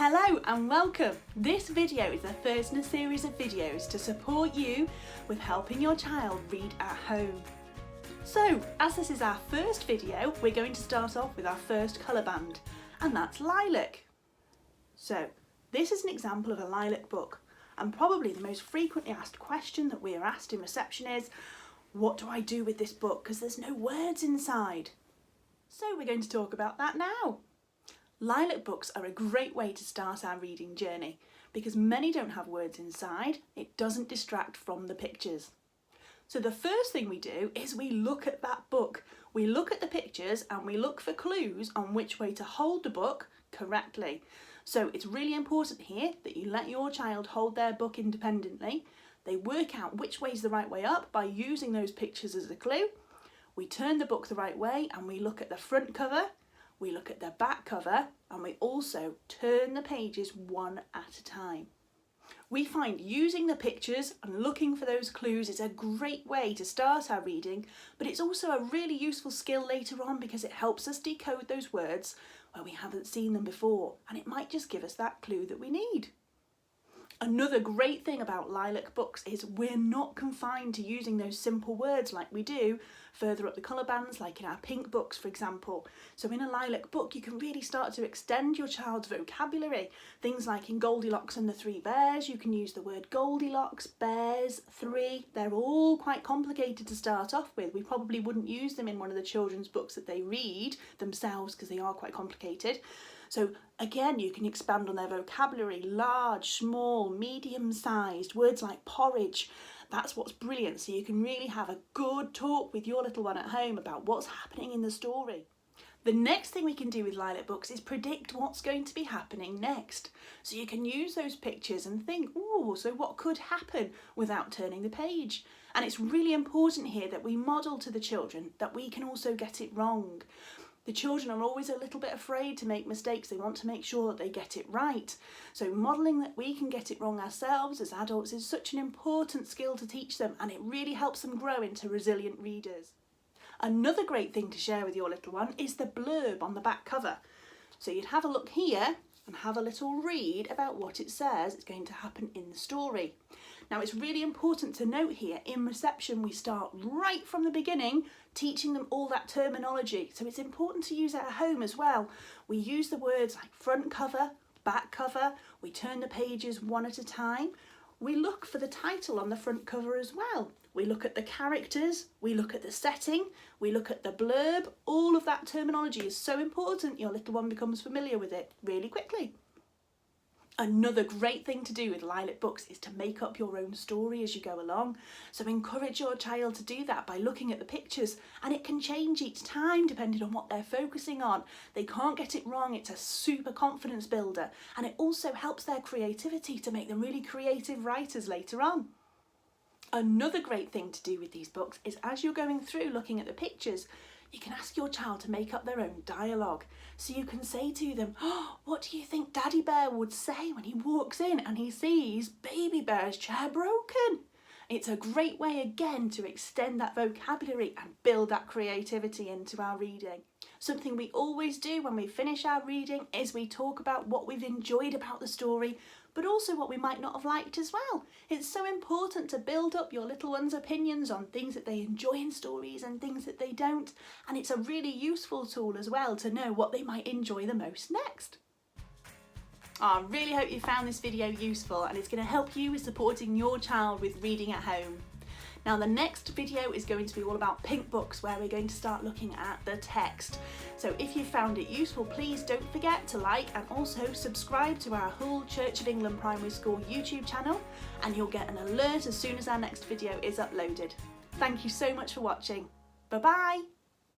Hello and welcome! This video is the first in a series of videos to support you with helping your child read at home. So, as this is our first video, we're going to start off with our first colour band, and that's Lilac. So, this is an example of a Lilac book, and probably the most frequently asked question that we are asked in reception is, what do I do with this book because there's no words inside? So we're going to talk about that now. Lilac books are a great way to start our reading journey because many don't have words inside. It doesn't distract from the pictures. So the first thing we do is we look at that book. We look at the pictures and we look for clues on which way to hold the book correctly. So it's really important here that you let your child hold their book independently. They work out which way is the right way up by using those pictures as a clue. We turn the book the right way and we look at the front cover. We look at the back cover and we also turn the pages one at a time. We find using the pictures and looking for those clues is a great way to start our reading, but it's also a really useful skill later on because it helps us decode those words where we haven't seen them before, and it might just give us that clue that we need. Another great thing about Lilac books is we're not confined to using those simple words like we do further up the colour bands, like in our pink books, for example. So in a Lilac book, you can really start to extend your child's vocabulary. Things like in Goldilocks and the Three Bears, you can use the word Goldilocks, bears, three. They're all quite complicated to start off with. We probably wouldn't use them in one of the children's books that they read themselves because they are quite complicated. So again, you can expand on their vocabulary, large, small, medium-sized, words like porridge. That's what's brilliant. So you can really have a good talk with your little one at home about what's happening in the story. The next thing we can do with Lilac books is predict what's going to be happening next. So you can use those pictures and think, oh, so what could happen without turning the page? And it's really important here that we model to the children that we can also get it wrong. The children are always a little bit afraid to make mistakes. They want to make sure that they get it right. So modelling that we can get it wrong ourselves as adults is such an important skill to teach them, and it really helps them grow into resilient readers. Another great thing to share with your little one is the blurb on the back cover. So you'd have a look here and have a little read about what it says is going to happen in the story. Now it's really important to note here, in reception we start right from the beginning teaching them all that terminology, so it's important to use it at home as well. We use the words like front cover, back cover, we turn the pages one at a time. We look for the title on the front cover as well. We look at the characters, we look at the setting, we look at the blurb. All of that terminology is so important your little one becomes familiar with it really quickly. Another great thing to do with Lilac books is to make up your own story as you go along. So encourage your child to do that by looking at the pictures, and it can change each time depending on what they're focusing on. They can't get it wrong. It's a super confidence builder, and it also helps their creativity to make them really creative writers later on. Another great thing to do with these books is as you're going through looking at the pictures, you can ask your child to make up their own dialogue. So you can say to them, oh, what do you think Daddy Bear would say when he walks in and he sees Baby Bear's chair broken? It's a great way again to extend that vocabulary and build that creativity into our reading. Something we always do when we finish our reading is we talk about what we've enjoyed about the story, but also what we might not have liked as well. It's so important to build up your little one's opinions on things that they enjoy in stories and things that they don't. And it's a really useful tool as well to know what they might enjoy the most next. I really hope you found this video useful, and it's going to help you with supporting your child with reading at home. Now the next video is going to be all about pink books, where we're going to start looking at the text. So if you found it useful, please don't forget to like and also subscribe to our Hull Church of England Primary School YouTube channel, and you'll get an alert as soon as our next video is uploaded. Thank you so much for watching. Bye bye!